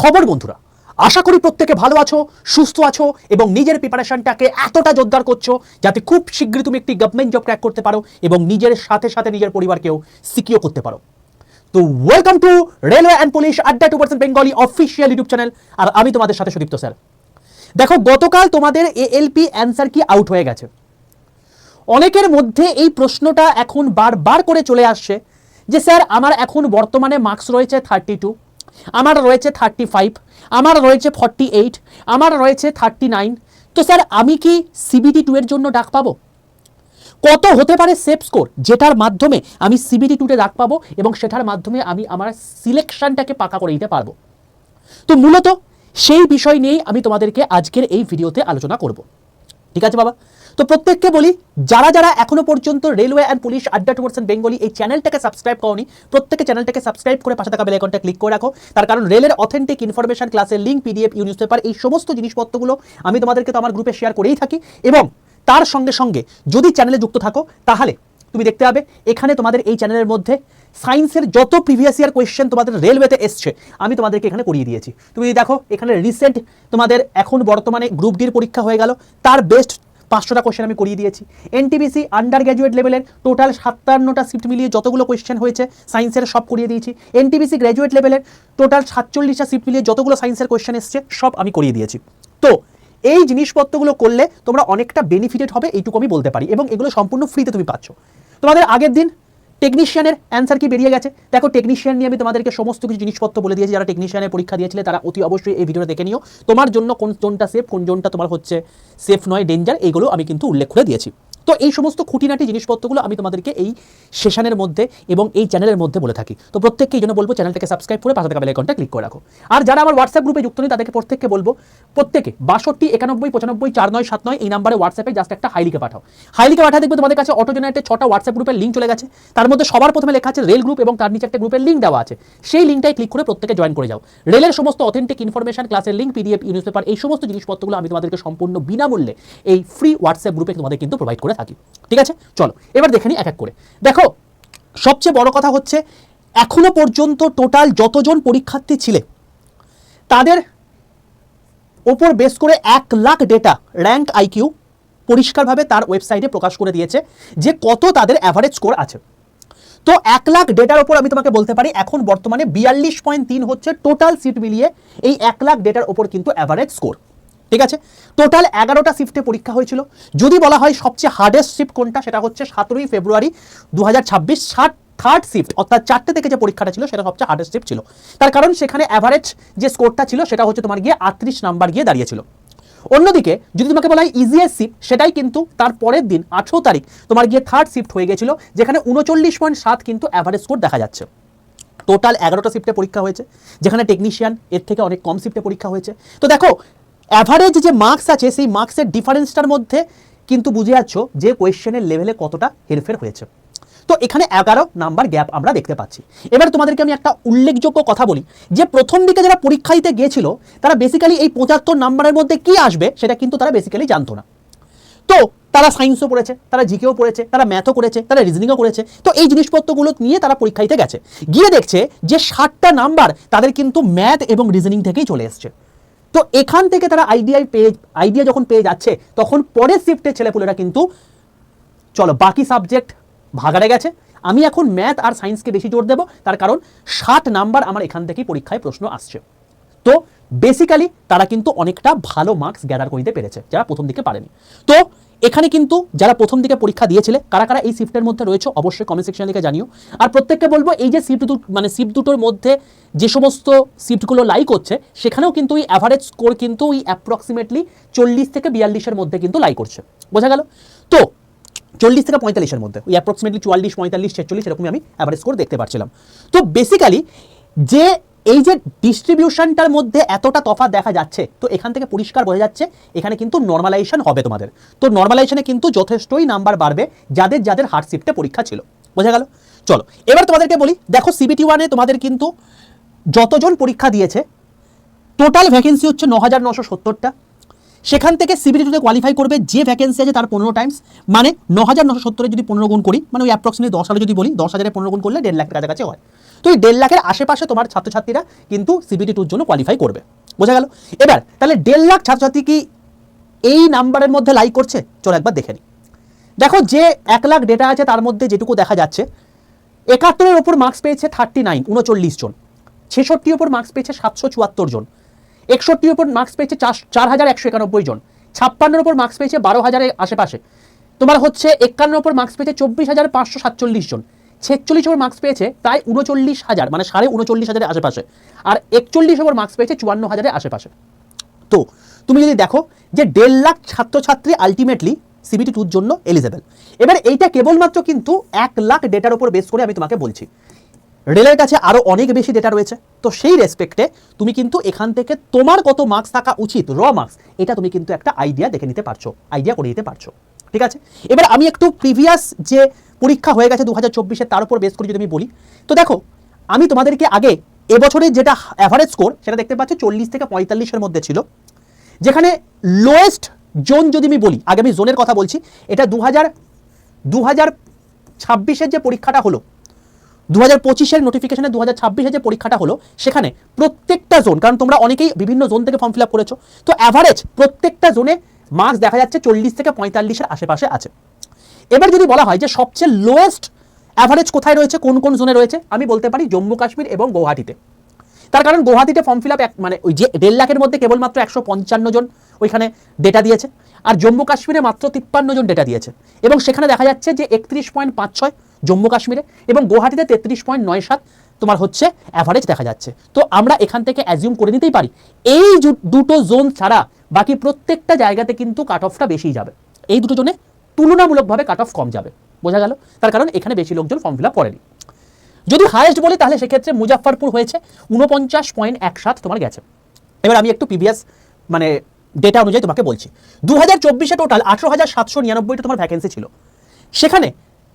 সুখবর বন্ধুরা, আশা করি প্রত্যেকে ভালো আছো, সুস্থ আছো এবং নিজের প্রিপারেশনটাকে এতটা জোরদার করছো যাতে খুব শীঘ্রই তুমি একটি গভর্নমেন্ট জব ক্র্যাক করতে পারো এবং নিজের সাথে সাথে নিজের পরিবারকেও সিকিউর করতে পারো। তো welcome to railway and police আড্ডা 2% বেঙ্গলি অফিসিয়াল ইউটিউব চ্যানেল, আর আমি তোমাদের সাথে সুদীপ্ত স্যার। দেখো, গতকাল তোমাদের এএলপি অ্যান্সার কি আউট হয়ে গেছে। অনেকের মধ্যে এই প্রশ্নটা এখন বারবার করে চলে আসছে যে স্যার আমার এখন বর্তমানে মার্কস রয়েছে 32, আমার রয়েছে 35, আমার রয়েছে 48, আমার রয়েছে 39, তো স্যার আমি কি সিবিটি 2 এর জন্য ডাক পাবো? কত হতে পারে সেফ স্কোর যেটার মাধ্যমে আমি সিবিটি 2-তে ডাক পাবো এবং সেটার মাধ্যমে আমি আমার সিলেকশনটাকে পাকা করে দিতে পারবো? তো মূলত সেই বিষয় নিয়েই আমি তোমাদেরকে আজকের এই ভিডিওতে আলোচনা করব। ঠিক আছে বাবা? তো প্রত্যেককে বলি, যারা যারা এখনো পর্যন্ত রেলওয়ে অ্যান্ড পুলিশ আড্ডা 2% বেঙ্গলি এই চ্যানেলটাকে সাবস্ক্রাইব করোনি, প্রত্যেকে চ্যানেলটাকে সাবস্ক্রাইব করে পাশে থাকা বেল আইকনটা ক্লিক করে রাখো। তার কারণ রেলের অথেন্টিক ইনফরমেশন, ক্লাসের লিঙ্ক, পিডিএফ, নিউজ পেপার, এই সমস্ত জিনিসপত্রগুলো আমি তোমাদেরকে তো আমার গ্রুপে শেয়ার করেই থাকি। এবং তার সঙ্গে সঙ্গে যদি চ্যানেলে যুক্ত থাকো তাহলে তুমি দেখতে পাবে এখানে তোমাদের এই চ্যানেলের মধ্যে সায়েন্সের যত প্রিভিয়াস ইয়ার কোয়েশ্চেন তোমাদের রেলওয়েতে এসছে আমি তোমাদেরকে এখানে করিয়ে দিয়েছি। তুমি দেখো এখানে রিসেন্ট তোমাদের এখন বর্তমানে গ্রুপ ডির পরীক্ষা হয়ে গেল, তার বেস্ট 500টা কোয়েশ্চেন আমি করিয়ে দিয়েছি। এনটিপিসি আন্ডার গ্র্যাজুয়েট লেভেলের টোটাল 57টা শিফট মিলিয়ে যতগুলো কোয়েশ্চেন হয়েছে সায়েন্সের সব করিয়ে দিয়েছি। এনটিপিসি গ্র্যাজুয়েট লেভেলের টোটাল 47টা শিফট মিলিয়ে যতগুলো সায়েন্সের কোয়েশ্চেন এসছে সব আমি করিয়ে দিয়েছি। তো এই জিনিসপত্রগুলো করলে তোমরা অনেকটা বেনিফিটেড হবে এইটুকু আমি বলতে পারি, এবং এগুলো সম্পূর্ণ ফ্রিতে তুমি পাচ্ছ। তোমাদের আগের দিন টেকনিশিয়ানের অ্যান্সার কি বেরিয়ে গেছে। দেখো, টেকনিশিয়ান নিয়ে আমি তোমাদেরকে সমস্ত কিছু জিনিসপত্র বলে দিয়েছি। যারা টেকনিশিয়ানের পরীক্ষা দিয়েছিলে তারা অতি অবশ্যই এই ভিডিওটা দেখে নিও। তোমার জন্য কোন জোনটা সেফ, কোন জোনটা তোমার হচ্ছে সেফ নয়, ডেঞ্জার, এইগুলো আমি কিন্তু উল্লেখ করে দিয়েছি। তো এই সমস্ত খুঁটিনাটি জিনিসপত্রগুলো আমি তোমাদেরকে এই সেশনের মধ্যে এবং এই চ্যানেলের মধ্যে বলে থাকি। তো প্রত্যেককে এই জন্য বলবো চ্যানেলটাকে সাবস্ক্রাইব করে পাশে থাকা বেল আইকনটা ক্লিক করে রাখো। আর যারা আমার হোয়াটসঅ্যাপ গ্রুপে যুক্ত নেই তাদেরকে প্রত্যেককে বলবো প্রত্যেকে 62 91 95 49 79 এই নাম্বারে হোয়াটসঅ্যাপে জাস্ট একটা হাইলিকে পাঠাও। হাইলিকে পাঠা দেখবে তোমাদের কাছে অটো জেনারেটে 6টা হোয়াটসঅ্যাপ গ্রুপের লিঙ্ক চলে গেছে। তার মধ্যে সবার প্রথমে লেখা আছে রেল গ্রুপ এবং তার নিচে একটা গ্রুপের লিঙ্ক দেওয়া আছে। সেই লিঙ্কটাই ক্লিক করে প্রত্যেকে জয়েন করে যাও। রেলের সমস্ত অথেন্টিক ইনফরমেশন, ক্লাসের লিঙ্ক, পিডিএফ, নিউজ পেপার, এই সমস্ত জিনিসপত্রগুলো আমি তোমাদেরকে সম্পূর্ণ বিনামূল্যে এই ফ্রি হোয়াটসঅ্যাপ গ্রুপে তোমাদের কিন্তু প্রোভাইড করে থাকি। ঠিক আছে, চলো এবার দেখে নিই এক এক করে। দেখো, সবচেয়ে বড় কথা হচ্ছে এখনো পর্যন্ত টোটাল যতজন পরীক্ষার্থী ছিলে তাদের ওপর বেস করে 1 লাখ ডেটা র্যাঙ্ক আইকিউ পরিষ্কারভাবে তার ওয়েবসাইটে প্রকাশ করে দিয়েছে যে কত তাদের অ্যাভারেজ স্কোর আছে। তো 1 লাখ ডেটার ওপর আমি তোমাকে বলতে পারি এখন বর্তমানে 42.3 হচ্ছে টোটাল সিট মিলিয়ে এই 1 লাখ ডেটার ওপর কিন্তু অ্যাভারেজ স্কোর। ঠিক আছে, টোটাল 11টা শিফটে পরীক্ষা হয়েছিল। যদি বলা হয় সবচেয়ে হার্ডেস্ট শিফট কোনটা, সেটা হচ্ছে 17 ফেব্রুয়ারি 2026 থার্ড শিফট, অর্থাৎ 4টে থেকে যে পরীক্ষাটা ছিল সেটা সবচেয়ে হার্ডেস্ট শিফট ছিল। তার কারণ সেখানে অ্যাভারেজ যে স্কোরটা ছিল সেটা হচ্ছে তোমার গিয়ে 38 নাম্বার গিয়ে দাঁড়িয়েছিল। অন্যদিকে যদি তোমাকে বলা হয় ইজিএস শিফট, সেটাই কিন্তু তার পরের দিন 18 তারিখ তোমার গিয়ে থার্ড শিফট হয়ে গেছিল, যেখানে 39.7 কিন্তু অ্যাভারেজ স্কোর দেখা যাচ্ছে। টোটাল 11টা শিফটে পরীক্ষা হয়েছে, যেখানে টেকনিশিয়ান এর থেকে অনেক কম শিফটে পরীক্ষা হয়েছে। তো দেখো, অ্যাভারেজ যে মার্কস আছে সেই মার্কসের ডিফারেন্সটার মধ্যে কিন্তু বুঝে যাচ্ছ যে কোয়েশ্চেনের লেভেলে কতটা হেরফের হয়েছে। তো এখানে 11 নাম্বার গ্যাপ আমরা দেখতে পাচ্ছি। এবার তোমাদেরকে আমি একটা উল্লেখযোগ্য কথা বলি যে প্রথম দিকে যারা পরীক্ষা দিতে গিয়েছিল তারা বেসিক্যালি এই 75 নাম্বারের মধ্যে কি আসবে সেটা কিন্তু তারা বেসিক্যালি জানতো না। তো তারা সায়েন্সও পড়েছে, তারা জিকেও পড়েছে, তারা ম্যাথও করেছে, তারা রিজনিংও করেছে। তো এই জিনিসপত্রগুলো নিয়ে তারা পরীক্ষা দিতে গেছে, গিয়ে দেখছে যে 60টা নাম্বার তাদের কিন্তু ম্যাথ এবং রিজনিং থেকেই চলে এসছে। তো এখান থেকে তারা আইডিয়া যখন পেয়ে যাচ্ছে তখন পরের শিফটের ছেলেপুলেরা কিন্তু চলো বাকি সাবজেক্ট ভাগাড়ে গেছে, আমি এখন ম্যাথ আর সায়েন্সকে বেশি জোর দেবো, তার কারণ 60 নাম্বার আমার এখান থেকেই পরীক্ষায় প্রশ্ন আসছে। তো বেসিক্যালি তারা কিন্তু অনেকটা ভালো মার্কস গ্যাদার করতে পেরেছে যারা প্রথম দিকে পারেনি। তো এখানে কিন্তু যারা প্রথম দিকে পরীক্ষা দিয়েছিলে কারা কারা এই শিফটের মধ্যে রয়েছে অবশ্যই কমেন্ট সেকশনে লিখে জানিও। আর প্রত্যেককে বলবো এই যে শিফট দুটোর মধ্যে যে সমস্ত শিফটগুলো লাইক হচ্ছে সেখানেও কিন্তু এই অ্যাভারেজ স্কোর কিন্তু ওই অ্যাপ্রক্সিমেটলি 40 থেকে 42-এর মধ্যে কিন্তু লাইক করছে। বোঝা গেল? তো 40 থেকে 45-এর মধ্যে ওই অ্যাপ্রক্সিমেটলি 44, 45, 46 এরকমই আমি অ্যাভারেজ স্কোর দেখতে পাচ্ছিলাম। তো বেসিক্যালি যে এই যে ডিস্ট্রিবিউশনটার মধ্যে এতটা তফাৎ দেখা যাচ্ছে, তো এখান থেকে পরিষ্কার বোঝা যাচ্ছে এখানে কিন্তু নর্মালাইজেশন হবে তোমাদের। তো নর্মালাইজেশনে কিন্তু যথেষ্টই নাম্বার বাড়বে যাদের যাদের হার্ড শিফটে পরীক্ষা ছিল। বোঝা গেল? চলো এবার তোমাদেরকে বলি, দেখো সিবিটি 1-এ তোমাদের কিন্তু যতজন পরীক্ষা দিয়েছে টোটাল ভ্যাকেন্সি হচ্ছে 9970টা। সেখান থেকে সিবিটি 2-তে কোয়ালিফাই করবে যে ভ্যাকেন্সি আছে তার 15 টাইমস, মানে 9970-এর যদি 15 গুণ করি মানে ওই অ্যাপ্রক্সিমেটলি 10 সালে যদি বলি 10,000-এ 15 গুণ করলে 1.5 লাখ কাছাকাছি হয়। তো এই 1.5 লাখের আশেপাশে তোমার ছাত্রছাত্রীরা কিন্তু সিবিটি 2 জন্য কোয়ালিফাই করবে। বোঝা গেল? এবার তাহলে 1.5 লাখ ছাত্রছাত্রী কি এই নাম্বারের মধ্যে লাইক করছে? চলো একবার দেখে নিই। দেখো যে 1 লাখ ডেটা আছে তার মধ্যে যেটুকু দেখা যাচ্ছে 71-এর ওপর মার্কস পেয়েছে 39 জন, 66 ওপর মার্কস পেয়েছে 774 জন, 61 ওপর মার্কস পেয়েছে 4191 জন, 56-এর ওপর মার্কস পেয়েছে 12,000-এর আশেপাশে, তোমার হচ্ছে 51-এর ওপর মার্কস পেয়েছে 24,547 জন, 46 ওপর মার্কস পেয়েছে প্রায় 39,000 মানে 39,500-এর আশেপাশে, আর 41 ওপর মার্কস পেয়েছে 54,000-এর আশেপাশে। তো তুমি যদি দেখো যে 1.5 লাখ ছাত্রছাত্রী আলটিমেটলি সিবিটি 2 জন্য এলিজেবল। এবার এইটা কেবলমাত্র কিন্তু 1 লাখ ডেটার উপর বেস করে আমি তোমাকে বলছি, রেলের কাছে আরও অনেক বেশি ডেটা রয়েছে। তো সেই রেসপেক্টে তুমি কিন্তু এখান থেকে তোমার কত মার্কস থাকা উচিত, র মার্কস, এটা তুমি কিন্তু একটা আইডিয়া দেখে নিতে পারছো, আইডিয়া করে নিতে পারছো। ঠিক আছে, এবার আমি একটু প্রিভিয়াস যে পরীক্ষা হয়ে গেছে 2024-এ তার উপর বেস করে যদি আমি বলি, তো দেখো আমি তোমাদেরকে আগে এবছরের যেটা অ্যাভারেজ স্কোর সেটা দেখতে পাচ্ছ 40 থেকে 45-এর মধ্যে ছিল, যেখানে লোয়েস্ট জোন যদি আমি বলি, আগে আমি জোনের কথা বলছি, এটা 2026-এর যে পরীক্ষাটা হলো, 2025-এর নোটিফিকেশনে 2026-এর যে পরীক্ষাটা হলো, সেখানে প্রত্যেকটা জোন, কারণ তোমরা অনেকেই বিভিন্ন জোন থেকে ফর্ম ফিল আপ করেছো, তো অ্যাভারেজ প্রত্যেকটা জোনে মার্কস দেখা যাচ্ছে 40 থেকে 45-এর আশেপাশে আছে। এবার যদি বলা হয় যে সবচেয়ে লোয়েস্ট অ্যাভারেজ কোথায় রয়েছে, কোন কোন জোনে রয়েছে, আমি বলতে পারি জম্মু কাশ্মীর এবং গুয়াহাটিতে। তার কারণ গুয়াহাটিতে ফর্ম ফিল আপ মানে ওই যে 1.5 লাখের মধ্যে কেবলমাত্র 155 জন ওইখানে ডেটা দিয়েছে, আর জম্মু কাশ্মীরে মাত্র 53 জন ডেটা দিয়েছে, এবং সেখানে দেখা যাচ্ছে যে 31.56 জম্মু কাশ্মীরে এবং গুয়াহাটিতে 33.97 তোমার হচ্ছে অ্যাভারেজ দেখা যাচ্ছে। তো আমরা এখান থেকে অ্যাজিউম করে নিতেই পারি এই দুটো জোন ছাড়া বাকি প্রত্যেকটা জায়গাতে কিন্তু কাট অফটা বেশি যাবে, এই দুটো জোনে তুলনামূলকভাবে কাট অফ কম যাবে। বোঝা গেল? তার কারণ এখানে বেশি লোকজন ফর্ম ফিল আপ করেনি। যদি হায়েস্ট বলি তাহলে সেক্ষেত্রে মুজাফফরপুর হয়েছে 49.17 তোমার গেছে। এবার আমি একটু প্রিভিয়াস মানে ডেটা অনুযায়ী তোমাকে বলছি, 2024-এ টোটাল 18,799টা তোমার ভ্যাকেন্সি ছিল, সেখানে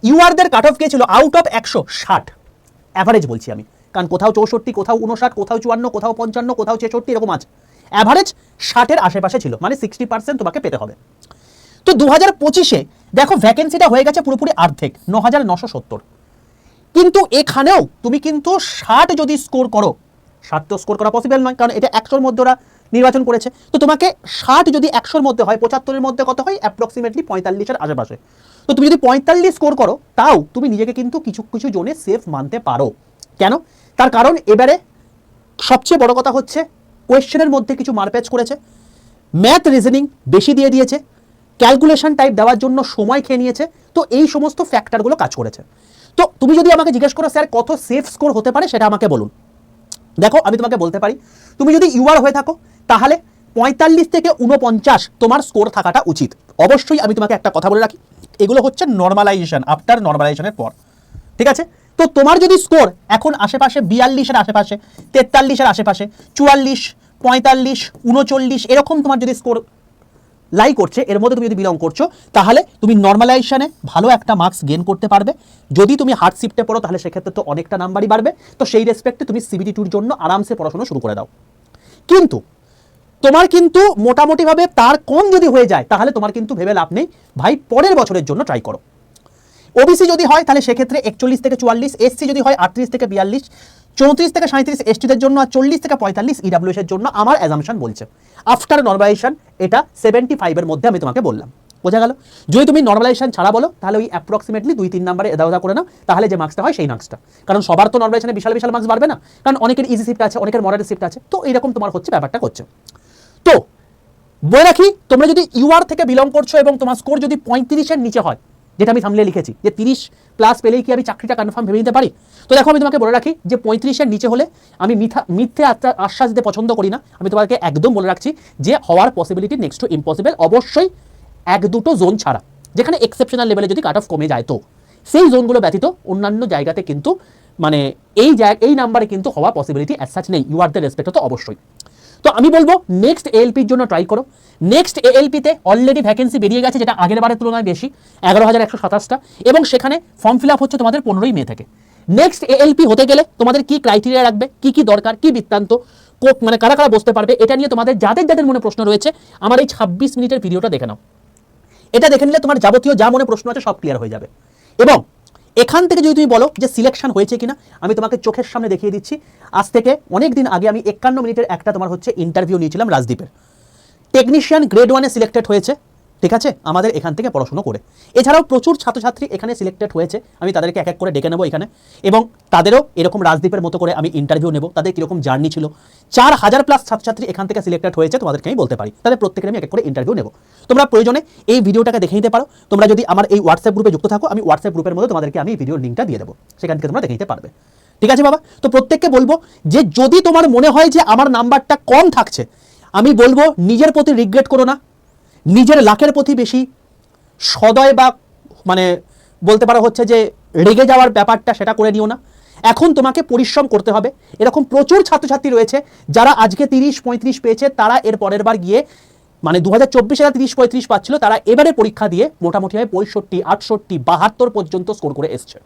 ইউআরদের কাট অফ গিয়েছিল আউট অফ 160, অ্যাভারেজ বলছি আমি, কারণ কোথাও 64, কোথাও 59, কোথাও 54, কোথাও 55, কোথাও 66 এরকম আছে, অ্যাভারেজ 60-এর আশেপাশে ছিল, মানে 60% তোমাকে পেতে হবে। তো 2025-এ দেখো ভ্যাকেন্সিটা হয়ে গেছে পুরোপুরি অর্ধেক, 9,970, কিন্তু এখানেও তুমি কিন্তু 60 যদি স্কোর করো, 60 তো স্কোর করা পসিবল নয়, কারণ এটা 100-এর মধ্যে ওরা নির্বাচন করেছে, তো তোমাকে 60 যদি 100-এর মধ্যে হয়, 75-এর মধ্যে কত হয়, অ্যাপ্রক্সিমেটলি 45-এর আশেপাশে। তো তুমি যদি 45 স্কোর করো, তাও তুমি নিজেকে কিন্তু কিছু কিছু জোনে সেফ মানতে পারো। কেন? তার কারণ এবারে সবচেয়ে বড় কথা হচ্ছে কোয়েশ্চেনের মধ্যে কিছু মারপ্যাচ করেছে, ম্যাথ রিজনিং বেশি দিয়ে দিয়েছে, ক্যালকুলেশন টাইপ দেওয়ার জন্য সময় খেয়ে নিয়েছে, তো এই সমস্ত ফ্যাক্টরগুলো কাজ করেছে। তো তুমি যদি আমাকে জিজ্ঞেস করো স্যার কত সেফ স্কোর হতে পারে, সেটা আমাকে বলুন। দেখো আমি তোমাকে বলতে পারি, তুমি যদি ইউআর হয়ে থাকো তাহলে 45 থেকে 49 তোমার স্কোর থাকাটা উচিত। অবশ্যই আমি তোমাকে একটা কথা বলে রাখি, এগুলো হচ্ছে নর্মালাইজেশন, আফটার নর্মালাইজেশনের পর, ঠিক আছে? তো তোমার যদি স্কোর এখন আশেপাশে 42-এর আশেপাশে, 43-এর আশেপাশে, 44, 45, 39 এরকম তোমার যদি স্কোর লাই করছে, এর মধ্যে তুমি যদি বিলং করছো, তাহলে তুমি নর্মালাইজেশনে ভালো একটা মার্কস গেইন করতে পারবে। যদি তুমি হার্ড শিফটে পড়ো তাহলে সেক্ষেত্রে তো অনেকটা নাম্বারই বাড়বে। তো সেই রেসপেক্টে তুমি সিবিটি 2-র জন্য আরামসে পড়াশোনা শুরু করে দাও। কিন্তু তোমার কিন্তু মোটামুটিভাবে তার কম যদি হয়ে যায় তাহলে তোমার কিন্তু ভেবে লাভ নেই ভাই, পরের বছরের জন্য ট্রাই করো। ওবিসি যদি হয় তাহলে সেক্ষেত্রে 41 থেকে 44, এসসি যদি হয় 38 থেকে 42, 34 থেকে 37 এসটিদের জন্য, আর 40 থেকে 45 ইডাব্লিউএস এর জন্য আমার অ্যাজাম্পশন বলছে। আফটার নর্মালাইজেশন এটা 75-এর মধ্যে আমি তোমাকে বললাম। বোঝা গেল? যদি তুমি নর্মালাইজেশন ছাড়া বলো তাহলে ওই অ্যাপ্রক্সিমেটলি 2-3 নাম্বারে এদাওদা করে নাও, তাহলে যে মার্কসটা হয় সেই মার্কসটা, কারণ সবার তো নর্মালাইজেশনে বিশাল বিশাল মার্কস বাড়বে না, কারণ অনেকের ইজি শিফট আছে, অনেকের মডারেট শিফট আছে, তো এইরকম তোমার হচ্ছে ব্যাপারটা করছে। তো বলে রাখি, তোমরা যদি ইউআর থেকে বিলং করছো এবং তোমার স্কোর যদি 35-এর নিচে হয়, যেটা আমি সামলে লিখেছি যে 30+ পেলেই কি আমি চাকরিটা কনফার্ম ভেবে নিতে পারি, তো দেখো আমি তোমাকে বলে রাখি যে 35-এর নিচে হলে আমি মিথ্যে আশ্বাস দিতে পছন্দ করি না। আমি তোমাকে একদম বলে রাখছি যে হওয়ার পসিবিলিটি নেক্সট টু ইম্পসিবল, অবশ্যই 1-2 জোন ছাড়া, যেখানে এক্সেপশনাল লেভেলে যদি কাট অফ কমে যায়, তো সেই জোনগুলো ব্যতীত অন্যান্য জায়গাতে কিন্তু মানে এই নাম্বারে কিন্তু হওয়া পসিবিলিটি অ্যাজ সাচ নেই, ইউআরদের রেসপেক্টে তো অবশ্যই। তো আমি বলবো নেক্সট এএলপির জন্য ট্রাই করো। নেক্সট এএলপিতে অলরেডি ভ্যাকেন্সি বেরিয়ে গেছে, যেটা আগের বারের তুলনায় বেশি, 11,127টা, এবং সেখানে ফর্ম ফিল আপ হচ্ছে তোমাদের 15ই মে থেকে। নেক্সট এএলপি হতে গেলে তোমাদের কি ক্রাইটেরিয়া রাখবে, কি দরকার, কি বৃত্তান্ত, মানে কারা কারা বসতে পারবে, এটা নিয়ে তোমাদের যাদের মনে প্রশ্ন রয়েছে আমার এই 26 মিনিটের ভিডিওটা দেখে নাও। এটা দেখে নিলে তোমার যাবতীয় যা মনে প্রশ্ন আছে সব ক্লিয়ার হয়ে যাবে। এবং এখান থেকে যদি তুমি বলো যে সিলেকশন হয়েছে কিনা, আমি তোমাকে চোখের সামনে দেখিয়ে দিচ্ছি। আজ থেকে অনেক দিন আগে আমি 51 মিনিটের একটা তোমার হচ্ছে ইন্টারভিউ নিয়েছিলাম রাজদীপের। টেকনিশিয়ান গ্রেড 1-এ সিলেক্টেড হয়েছে, ঠিক আছে, আমাদের এখান থেকে পড়াশোনা করে। এছাড়াও প্রচুর ছাত্রছাত্রী এখানে সিলেক্টেড হয়েছে, আমি তাদেরকে এক এক করে ডেকে নেবো এখানে, এবং তাদেরও এরকম রাজদীপের মতো করে আমি ইন্টারভিউ নেব, তাদের কীরকম জার্নি ছিল। 4000+ ছাত্রছাত্রী এখান থেকে সিলেক্টেড হয়েছে, তোমাদেরকে আমি বলতে পারি, তাদের প্রত্যেকের আমি এক এক করে ইন্টারভিউ নেব। তোমরা প্রয়োজনে এই ভিডিওটাকে দেখে নিতে পারো। তোমরা যদি আমার এই হোয়াটসঅ্যাপ গ্রুপে যুক্ত থাকো, আমি হোয়াটসঅ্যাপ গ্রুপের মধ্যে তোমাদেরকে আমি ভিডিওর লিঙ্কটা দিয়ে দেবো, সেখান থেকে তোমরা দেখে নিতে পারবে, ঠিক আছে বাবা? তো প্রত্যেককে বলবো যে যদি তোমার মনে হয় যে আমার নাম্বারটা কম থাকছে, আমি বলবো নিজের প্রতি রিগ্রেট করো না, নিজের লাখের প্রতি বেশি সদয় বা মানে বলতে পারো হচ্ছে যে রেগে যাওয়ার ব্যাপারটা সেটা করে নিও না। এখন তোমাকে পরিশ্রম করতে হবে। এরকম প্রচুর ছাত্রছাত্রী রয়েছে যারা আজকে 30-35 পেয়েছে, তারা এর পরের বার গিয়ে মানে 2024 সালে 30-35 পাচ্ছিল, তারা এবারে পরীক্ষা দিয়ে মোটামুটি 65, 68, 72 পর্যন্ত স্কোর করে এসছে,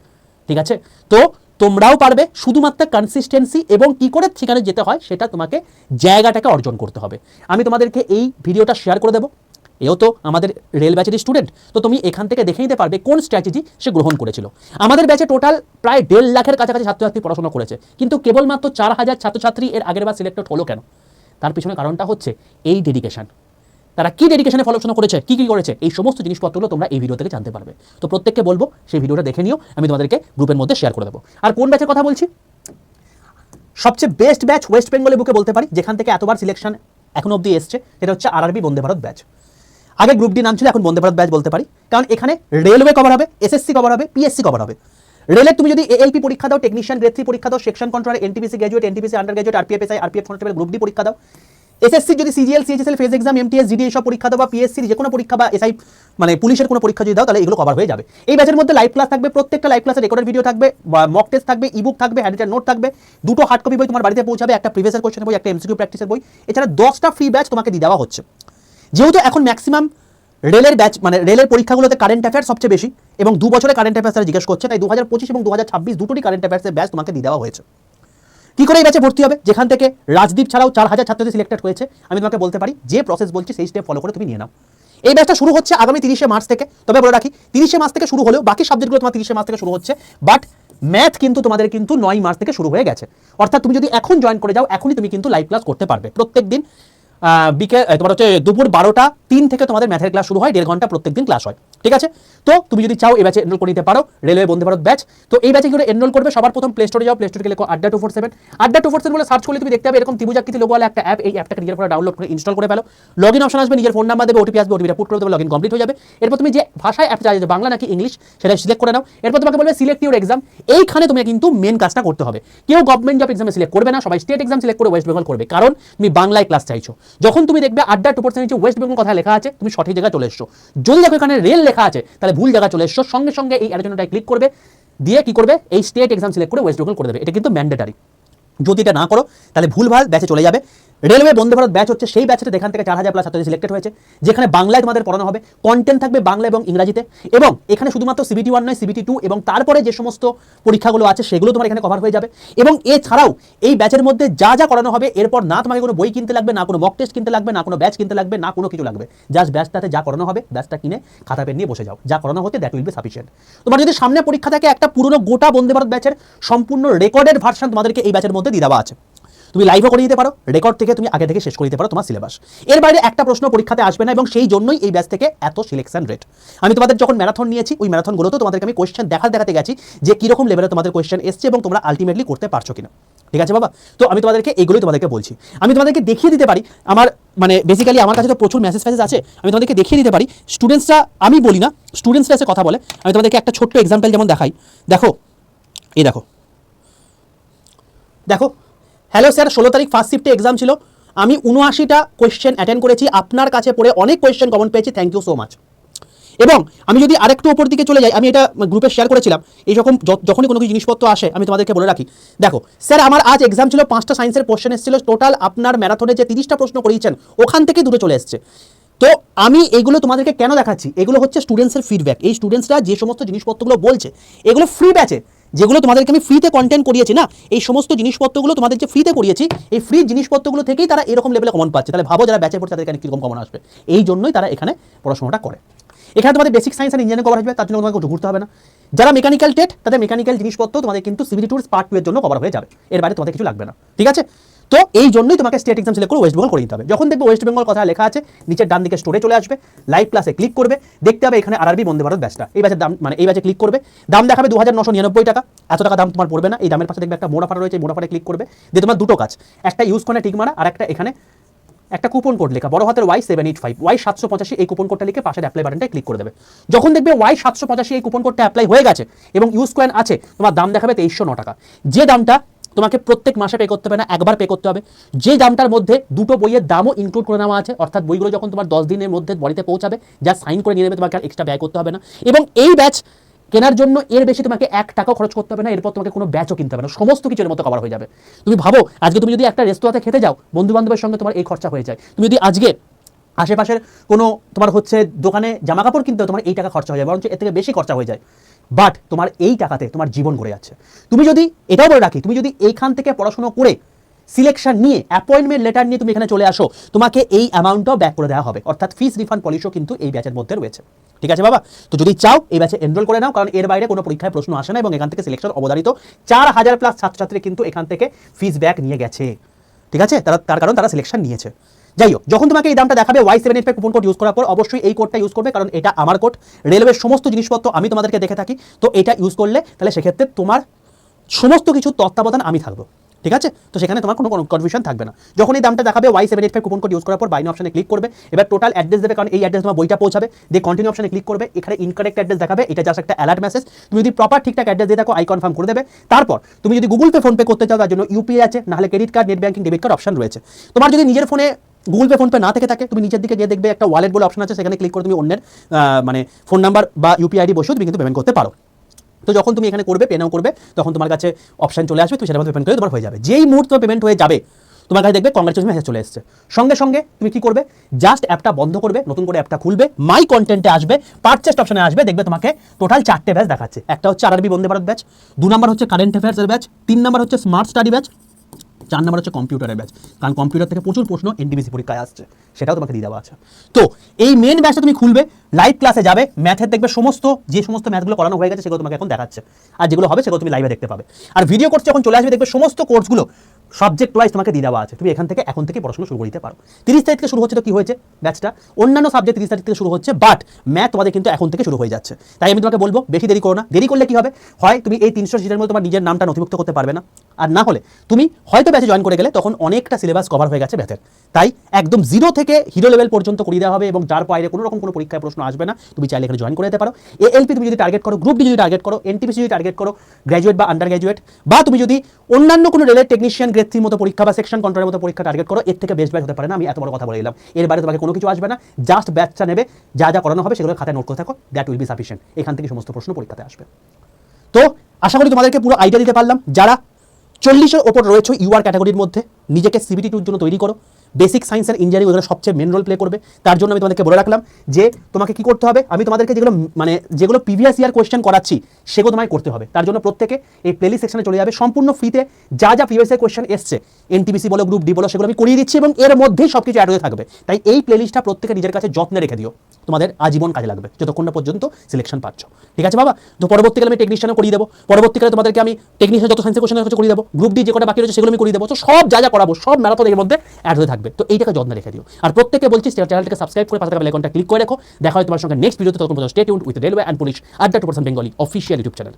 ঠিক আছে? তো তোমরাও পারবে, শুধুমাত্র কনসিস্টেন্সি এবং কি করে সেখানে যেতে হয় সেটা তোমাকে জায়গাটাকে অর্জন করতে হবে। আমি তোমাদেরকে এই ভিডিওটা শেয়ার করে দেবো, এও তো আমাদের রেল ব্যাচের স্টুডেন্ট, তো তুমি এখান থেকে দেখে নিতে পারবে কোন স্ট্র্যাটেজি সে গ্রহণ করেছিল। আমাদের ব্যাচে টোটাল প্রায় 1.5 লাখের কাছাকাছি ছাত্রছাত্রী পড়াশোনা করেছে, কিন্তু কেবলমাত্র 4000 ছাত্রছাত্রী এর আগের বার সিলেক্টেড হলো কেন? তার পিছনে কারণটা হচ্ছে এই ডেডিকেশন। তারা কি ডেডিকেশনে পড়াশোনা করেছে, কি কি করেছে, এই সমস্ত জিনিসপত্রগুলো তোমরা এই ভিডিও থেকে জানতে পারবে। তো প্রত্যেককে বলবো সেই ভিডিওটা দেখে নিও, আমি তোমাদেরকে গ্রুপের মধ্যে শেয়ার করে দেবো। আর কোন ব্যাচের কথা বলছি? সবচেয়ে বেস্ট ব্যাচ ওয়েস্ট বেঙ্গলের বুকে বলতে পারি, যেখান থেকে এতবার সিলেকশন এখন অবধি এসছে, সেটা হচ্ছে আরআরবি বন্দে ভারত ব্যাচ। আগে গ্রুপ ডি নাম ছিল, এখন বন্দে ভারত ব্যাচ বলতে পারি, কারণ এখানে রেলওয়ে কভার হবে, এসএসসি কভার হবে, পিএসসি কভার হবে। রেলের তুমি যদি এএলপি পরীক্ষা দাও, টেকনিশিয়ান গ্রেড 3 পরীক্ষা দাও, section controller, NTPC graduate, NTPC under graduate, RPF SI, RPF constable, group D পরীক্ষা দাও, এসএসসি যদি CGL, CHSL, phase exam, MTS, GD এইসব পরীক্ষা দাও, বা পিএসসির যে কোনো পরীক্ষা বা এসআই মানে পুলিশের কোনো পরীক্ষা যদি দাও, তাহলে এগুলো কভার হয়ে যাবে। এই ব্যাচের মধ্যে লাইভ ক্লাস থাকবে, প্রত্যেকটা লাইভ ক্লাসে রেকর্ডেড ভিডিও থাকবে, মক টেস্ট থাকবে, ইবুক থাকবে, হ্যান্ড নোট থাকবে, 2টো হার্ড কপি বই তোমার বাড়িতে পৌঁছাবে, একটা প্রিভিয়াস কোশ্চেন বই, একটা এমসিকিউ প্র্যাকটিসের বই, এছাড়া 10টা ফ্রি ব্যাচ তোমাকে দিয়ে দেওয়া হচ্ছে। যেহেতু এখন ম্যাক্সিমাম রেলের ব্যাচ মানে রেলের পরীক্ষাগুলোতে কারেন্ট অ্যাফেয়ার্স সবচেয়ে বেশি, এবং 2 বছরে কারেন্ট অ্যাফেয়ার্স তারা জিজ্ঞেস করছে, তাই 2025 এবং 2026 দুটোরই কারেন্ট অ্যাফেয়ার্সের ব্যাচ তোমাকে দিয়ে দেওয়া হয়েছে। কি করে এই ব্যাচে ভর্তি হবে? যেখান থেকে রাজদীপ ছাড়াও 4000 ছাত্রছাত্রী সিলেক্টেড হয়েছে, আমি তোমাকে বলতে পারি যে প্রসেস বলছি সেই স্টেপ ফলো করে তুমি নিয়ে নাও। এই ব্যাচটা শুরু হচ্ছে আগামী 30শে মার্চ থেকে। তবে বলে রাখি, 30শে মার্চ থেকে শুরু হলেও বাকি সাবজেক্টগুলো তোমার 30শে মার্চ থেকে শুরু হচ্ছে, বাট ম্যাথ কিন্তু তোমাদের কিন্তু 9 মার্চ থেকে শুরু হয়ে গেছে। অর্থাৎ তুমি যদি এখন জয়েন করে যাও, এখনই তুমি কিন্তু লাইভ ক্লাস করতে পারবে। প্রত্যেক দিন বিকেল তোমার হচ্ছে দুপুর 12টা 3 থেকে তোমাদের ম্যাথের ক্লাস শুরু হয়, 1.5 ঘন্টা প্রত্যেক দিন ক্লাস হয়, ঠিক আছে? তো তুমি যদি চাও এই ব্যাচে এনরোল করে নিতে পারো, রেলওয়ে বন্দে ভারত ব্যাচ। তো এই ব্যাচে কি করে এনরোল করবে? সবার প্রথম প্লে স্টোরে যাও, প্লে স্টোরে লেখো আড্ডা 247, আড্ডা 247 বলে সার্চ করলে তুমি দেখতে পাবে এরকম ত্রিভুজাকৃতি লোগো ওয়ালা একটা অ্যাপ। এই অ্যাপটাকে নিজের ফোনে ডাউনলোড করে ইনস্টল করে ফেলো। লগইন অপশন আসবে, নিজের ফোন নাম্বার দেবে, ওটিপি আসবে, ওটিপিটা পুট করে দেবে, লগইন কমপ্লিট হয়ে যাবে। এরপর তুমি যে ভাষায় অ্যাপ চাইছো, বাংলা নাকি ইংলিশ, সেটা সিলেক্ট করে নাও। এরপর তোমাকে বলবে সিলেক্ট ইউর এক্সাম। এইখানে তুমি কিন্তু মেন কাজটা করতে হবে। কেউ গভর্নমেন্ট জব এক্সামে সিলেক্ট করবে না, সবাই স্টেট এক্সাম সিলেক্ট করে ওয়েস্ট বেঙ্গল করবে, কারণ তুমি বাংলায় ক্লাস চাইছো। যখন তুমি দেখবে আড্ডা 2% নিচে ওয়েস্ট বেঙ্গল কথা লেখা আছে, তুমি সঠিক জায়গায় চলে এসছো। যদি দেখো এখানে রেল লেখা আছে, তাহলে ভুল জায়গায় চলে এসছো। সঙ্গে সঙ্গে এই অ্যারোজনটায় ক্লিক করবে, দিয়ে কি করবে, এই স্টেট এক্সাম সিলেক্ট করে ওয়েস্ট বেঙ্গল করে দেবে। এটা কিন্তু ম্যান্ডেটারি। যদি এটা না করো তাহলে ভুলভাল ব্যাচে চলে যাবে। রেলওয়ে বন্দে ভারত ব্যাচ হচ্ছে সেই ব্যাচটা যেখান থেকে 4000+ ছাত্রছাত্রী সিলেক্টেড হয়েছে, যেখানে বাংলায় তোমাদের পড়ানো হবে, কন্টেন্ট থাকবে বাংলা এবং ইংরাজিতে, এবং এখানে শুধুমাত্র CBT 1 নয়, CBT 2 এবং তারপরে যে সমস্ত পরীক্ষাগুলো আছে সেগুলো তোমার এখানে কভার হয়ে যাবে। এবং এছাড়াও এই ব্যাচের মধ্যে যা যা করানো হবে, এরপর না তোমাকে কোনো বই কিনতে লাগবে, না কোনো মক টেস্ট কিনতে লাগবে, না কোনো ব্যাচ কিনতে লাগবে, না কোনো কিছু লাগবে। জাস্ট ব্যাচটাতে যা করানো হবে, ব্যাচটা কিনে খাতা পেন নিয়ে বসে যাও, যা করানো হচ্ছে দ্যাট উইল বি সাফিসিয়েন্ট। তোমার যদি সামনে পরীক্ষা থাকে, একটা পুরনো গোটা বন্দে ভারত ব্যাচের সম্পূর্ণ রেকর্ডেড ভার্সন তোমাদেরকে এই ব্যাচের মধ্যে দিয়ে দেওয়া আছে। তুমি লাইভও করে দিতে পারো, রেকর্ড থেকে তুমি আগে থেকে শেষ করে দিতে পারো তোমার সিলেবাস। এর বাইরে একটা প্রশ্ন পরীক্ষাতে আসবে না, এবং সেই জন্যই এই ব্যাচ থেকে এত সিলেকশন রেট। আমি তোমাদের যখন ম্যারাথন নিয়েছি, ওই ম্যারাথনগুলোতে তোমাদেরকে আমি কোয়েশ্চেন দেখাতে গেছি যে কীরকম লেভেলে তোমাদের কোয়েশ্চেন এসছে এবং তোমরা আলটিমেটলি করতে পারছো কিনা, ঠিক আছে বাবা? তো আমি তোমাদেরকে এইগুলোই তোমাদেরকে বলছি। আমি তোমাদেরকে দেখিয়ে দিতে পারি, আমার মানে বেসিক্যালি আমার কাছে তো প্রচুর মেসেজ আছে, আমি তোমাদেরকে দেখিয়ে দিতে পারি। স্টুডেন্টসরা, আমি বলি না, স্টুডেন্টসরা এসে কথা বলে। আমি তোমাদেরকে একটা ছোট্ট এক্সাম্পল যেমন দেখাই, দেখো এই দেখো দেখো হ্যালো স্যার, 16 তারিখ ফার্স্ট শিফটে এক্সাম ছিল, আমি 79টা কোয়েশ্চেন অ্যাটেন্ড করেছি, আপনার কাছে পড়ে অনেক কোয়েশ্চেন কমন পেয়েছি, থ্যাংক ইউ সো মাচ। এবং আমি যদি আরেকটু ওপর দিকে চলে যাই, আমি এটা গ্রুপে শেয়ার করেছিলাম, এই রকম যখনই কোনো কিছু জিনিসপত্র আসে আমি তোমাদেরকে বলে রাখি। দেখো স্যার, আমার আজ এক্সাম ছিল, 5টা সায়েন্সের কোয়েশ্চেন এসেছিল, টোটাল আপনার ম্যারাথনে যে 30টা প্রশ্ন করিয়েছেন ওখান থেকে দুটো চলে এসছে। তো আমি এইগুলো তোমাদেরকে কেন দেখাচ্ছি, এগুলো হচ্ছে স্টুডেন্টসের ফিডব্যাক। এই স্টুডেন্টসরা যে সমস্ত জিনিসপত্রগুলো বলছে, এগুলো ফ্রি ব্যাচে যেগুলো তোমাদেরকে আমি ফ্রিতে কন্টেন্ট করিয়েছি না, এই সমস্ত জিনিসপত্রগুলো তোমাদের যে ফ্রিতে করিয়েছি, এই ফ্রি জিনিসপত্রগুলো থেকেই তারা এরকম লেভেলে কমন পাচ্ছে। তাহলে ভাবো যারা ব্যাচে পড়ছে তাদের এখানে কীরকম কমন আসবে। এই জন্যই তারা এখানে পড়াশোনাটা করে। এখানে তোমাদের বেসিক সায়েন্স আর ইঞ্জিনিয়ারিং কভার হবে, তার জন্য তোমাকে ঘুরতে হবে না। যারা মেকানিক্যাল টেট তাদের মেকানিক্যাল জিনিসপত্র তোমাদের কিন্তু সিবিটি টুলস পার্ট 2 এর জন্য কভার হয়ে যাবে, এর বাইরে তোমাদের কিছু লাগবে না, ঠিক আছে। তো এই জন্যই তোমাকে স্টেট এক্সাম সিলেক্ট করে ওয়েস্ট বেঙ্গল করে দিতে হবে। যখন দেখবে ওয়েস্ট বেঙ্গল কথা লেখা আছে, নিচের ডান দিকে স্টোরে চলে আসবে, লাইভ ক্লাসে ক্লিক করবে, দেখতে হবে এখানে আরআরবি বন্দে ভারত ব্যাচটা, এই ব্যাচের দাম মানে এই ব্যাচে ক্লিক করবে, দাম দেখাবে 2999 টাকা, এত টাকা দাম তোমার পড়বে না। এই দামের পাশে দেখবে একটা মোড অফার রয়েছে, মোড অফারে ক্লিক করবে, দিয়ে তোমার দুটো কাজ, একটা ইউজ করে টিক মারা, আর একটা এখানে একটা কুপন কোড লেখা বড় হাতের Y785 Y785 এই কুপন কোডটা লিখে পাশের অ্যাপ্লাই বাটনটায় ক্লিক করে দেবে। যখন দেখবে Y785 এই কুপন কোডটা অ্যাপ্লাই হয়ে গেছে এবং ইউজ কয়েন আছে, তোমার দাম দেখাবে 2309 টাকা, যে দামটা তোমাকে প্রত্যেক মাসে পে করতে হবে না, একবার পে করতে হবে, যে দামটার মধ্যে দুটো বইয়ের দামও ইনক্লুড করে নেওয়া আছে, অর্থাৎ বইগুলো যখন তোমার 10 দিনের মধ্যে বাড়িতে পৌঁছাবে যা সাইন করে নিয়ে নেবে, তোমাকে আর এক্সট্রা ব্যয় করতে হবে না। এবং এই ব্যাচ কেনার জন্য এর বেশি তোমাকে 1 টাকাও খরচ করতে হবে না, এরপর তোমাকে কোনো ব্যাচও কিনতে হবে না, সমস্ত কিছুর মতো কভার হয়ে যাবে। তুমি ভাবো আজকে তুমি যদি একটা রেস্তোরাঁতে খেতে যাও, বন্ধু বান্ধবের সঙ্গে তোমার এই খরচা হয়ে যায়, তুমি যদি আজকে আশেপাশের কোনো তোমার হচ্ছে দোকানে জামা কাপড় কিনতে তোমার এই টাকা খরচা হয়ে যায়, বরঞ্চ এর থেকে বেশি খরচা হয়ে যায়, বাট তোমার এই টাকাতে তোমার জীবন গড়ে যাচ্ছে। তুমি যদি এটাও বলে রাখি, তুমি যদি এইখান থেকে পড়াশোনা করে সিলেকশন নিয়ে অ্যাপয়েন্টমেন্ট লেটার নিয়ে তুমি এখানে চলে আসো, তোমাকে এই অ্যামাউন্টটাও ব্যাক করে দেওয়া হবে, অর্থাৎ ফিস রিফান্ড পলিসিও কিন্তু এই ব্যাচের মধ্যে রয়েছে, ঠিক আছে বাবা। তো যদি চাও এই ব্যাচে এনরোল করে নাও, কারণ এর বাইরে কোনো পরীক্ষায় প্রশ্ন আসে না এবং এখান থেকে সিলেকশন অবধারিত 4000+ ছাত্রছাত্রী কিন্তু এখান থেকে ফিস ব্যাক নিয়ে গেছে, ঠিক আছে, তার কারণ তারা সিলেকশন নিয়েছে। যাই হোক, যখন তোমাকে এই দামটা দেখাবে Y785 কুপন কোড ইউজ করার পর অবশ্যই এই কোডটা ইউজ করবে, কারণ এটা আমার কোড, রেলওয়ের সমস্ত জিনিসপত্র আমি তোমাদেরকে দেখে থাকি, তো এটা ইউজ করলে তাহলে সেক্ষেত্রে তোমার সমস্ত কিছু তত্ত্বাবধান আমি থাকবো, ঠিক আছে। তো সেখানে তোমার কোনো কনফিউশন থাকবে না। যখন এই দামটা দেখাবে Y785 কুপন কোড ইউজ করার পর বাইন অপশনে ক্লিক করবে, এবার টোটাল অ্যাড্রেস দেবে, কারণ এই অ্যাড্রেস তোমার বইটা পৌঁছাবে, দিয়ে কন্টিনিউ অপশনে ক্লিক করবে, এখানে ইনকারেক্ট অ্যাড্রেস দেখাবে, এটা জাস্ট একটা অ্যালার্ট মেসেজ, তুমি যদি প্রপার ঠিকঠাক অ্যাড্রেস দিয়ে থাকো আই কনফার্ম করে দেবে। তারপর তুমি যদি গুগল পে ফোনপে করতে চাও তার জন্য ইউপিআই আছে, নাহলে credit card, net banking, debit card option রয়েছে। তোমার যদি নিজের ফোনে গুগল পে ফোনপে না থেকে থাকে, তুমি নিচের দিকে গিয়ে দেখবে একটা ওয়ালেট বলে অপশন আছে, সেখানে ক্লিক করে তুমি অন্যের মানে ফোন নাম্বার বা ইউপিআই আইডি বসেও তুমি কিন্তু পেমেন্ট করতে পারো। তো যখন তুমি এখানে করবে, পে নাও করবে, তখন তোমার কাছে অপশন চলে আসবে, তুমি সেটা মধ্যে পেমেন্ট করে তোমার হয়ে যাবে। যেই মুহূর্তে পেমেন্ট হয়ে যাবে তোমার কাছে দেখবে কংগ্রেচুলেশন মেসেজ চলে এসেছে, সঙ্গে সঙ্গে তুমি কি করবে, জাস্ট অ্যাপটা বন্ধ করবে, নতুন করে অ্যাপটা খুলবে, মাই কন্টেন্টে আসবে, পারচেস্ট অপশনে আসবে, দেখবে তোমাকে টোটাল 4টে ব্যাচ দেখাচ্ছে। একটা হচ্ছে RRB Vande Bharat batch, 2 number হচ্ছে কারেন্ট অ্যাফেয়ার্সের ব্যাচ, 3 নাম্বার হচ্ছে স্মার্ট স্টাডি ব্যাচ, 4 নাম্বার হচ্ছে কম্পিউটারের ব্যাচ, কারণ কম্পিউটার থেকে প্রচুর প্রশ্ন এনটিপিসি পরীক্ষায় আসছে, সেটাও তোমাকে দিয়ে দেওয়া আছে। তো এই মেন ব্যাচটা তুমি খুলবে, লাইভ ক্লাসে যাবে, ম্যাথের দেখবে যে সমস্ত ম্যাথগুলো করানো হয়ে গেছে সেগুলো তোমাকে এখন দেখাচ্ছে, আর যেগুলো হবে সেগুলো তুমি লাইভে দেখতে পাবে। আর ভিডিও কোর্স যখন চলে আসবে দেখবে সমস্ত কোর্সগুলো সাবজেক্ট ওয়াইজ তোমাকে দিয়ে দেওয়া আছে, তুমি এখান থেকে এখন থেকে পড়াশোনা শুরু করে দিতে পারো। 30 তারিখ থেকে শুরু হচ্ছে, তো কি হয়েছে ব্যাচটা, অন্যান্য সাবজেক্ট 30 তারিখ থেকে শুরু হচ্ছে, বাট ম্যাথ তোমাদের কিন্তু এখন থেকে শুরু হয়ে যাচ্ছে। তাই আমি তোমাকে বলবো বেশি দেরি করো না, দেরি করলে কি হবে, হয় তুমি এই 300 সিটের মধ্যে তোমার নিজের নামটা নথিভুক্ত করতে পারবে না, আর না হলে তুমি হয়তো ব্যাচে জয়েন করে গেলে তখন অনেকটা সিলেবাস কভার হয়ে গেছে ব্যাচের। তাই একদম 0 থেকে হিরো লেভেল পর্যন্ত করিয়ে দেওয়া হবে, এবং যার বাইরে কোনো রকম কোনো পরীক্ষায় প্রশ্ন আসবে না, তুমি চাইলে এখানে জয়েন করে দিতে পারো। এএলপি তুমি যদি টার্গেট করো, গ্রুপ ডি যদি টার্গেট করো, এনটিপিসি যদি টার্গেট করো, গ্র্যাজুয়েট বা আন্ডার গ্র্যাজুয়েট, বা তুমি যদি অন্যান্য কোনো রেলের টেকনিশিয়ান গ্রেড 3 মতো পরীক্ষা বা সেকশন কন্ট্রোলের মতো পরীক্ষা টার্গেট করো, এর থেকে বেস্ট ব্যাচ হতে পারে না, আমি এত বড় কথা বলে দিলাম। এর বাইরে তোমাকে কোনো কিছু আসবে না, জাস্ট ব্যাচটা নেবে, যা যা করানো হবে সেগুলো খাতায় নোট করে থাকো, দ্যাট উইল বি সাফিসিয়েন্ট, এখান থেকে সমস্ত প্রশ্ন পরীক্ষাতে আসবে। তো আশা করি তোমাদেরকে পুরো আইডিয়া দিতে পারলাম। যারা 40-এর ওপর রয়েছে ইউআর ক্যাটাগরির মধ্যে, নিজেকে সিবিটি টুর জন্য তৈরি করো, বেসিক সায়েন্স অ্যান্ড ইঞ্জিনিয়ারিং ওগুলো সবচেয়ে মেন রোল প্লে করবে। তার জন্য আমি তোমাদেরকে বলে রাখলাম যে তোমাকে কি করতে হবে, আমি তোমাদেরকে যেগুলো প্রিভিয়াস ইয়ার কোয়েশ্চেন করাচ্ছি সেগুলো তোমায় করতে হবে। তার জন্য প্রত্যেকে এই প্লেলিস্ট সেকশনে চলে যাবে, সম্পূর্ণ ফ্রিতে যা যা প্রিভিয়াস ইয়ার কোয়েশ্চেন এসছে এনটিপিসি বলো, গ্রুপ ডি বলো, সেগুলো আমি করিয়ে দিচ্ছি এবং এর মধ্যেই সব কিছু অ্যাড হয়ে থাকবে। তাই এই প্লেলিস্টটা প্রত্যেকে নিজের কাছে যত্নে রেখে দিও, তোমাদের আজীবন কাজে লাগবে যতক্ষণ না পর্যন্ত সিলেকশন পাচ্ছ, ঠিক আছে বাবা। তো পরবর্তীকালে আমি টেকনিশিয়ানও করিয়ে দেবো, পরবর্তীকালে তোমাদেরকে আমি টেকনিশিয়ান যত সায়েন্সের কোয়েশ্চেন আছে করিয়ে দেবো, গ্রুপ ডি যে কটা বাকি রয়েছে সেগুলো আমি করিয়ে দেবো। তো সব যা যা করাবো সব ম্যারাথন এর মধ্যে অ্যাড হয়ে থাকবে, তো এইটাকে যত্নে রেখে দিও। আর প্রত্যেকে বলছি চ্যানেলটাকে সাবস্ক্রাইব করে পাশে থাকা বেল আইকনটা ক্লিক করে রাখো। দেখা হয় তোমার সঙ্গে নেক্সট ভিডিওতে, ততক্ষণ পর্যন্ত stay tuned with railway and police @2% Bengali official YouTube channel.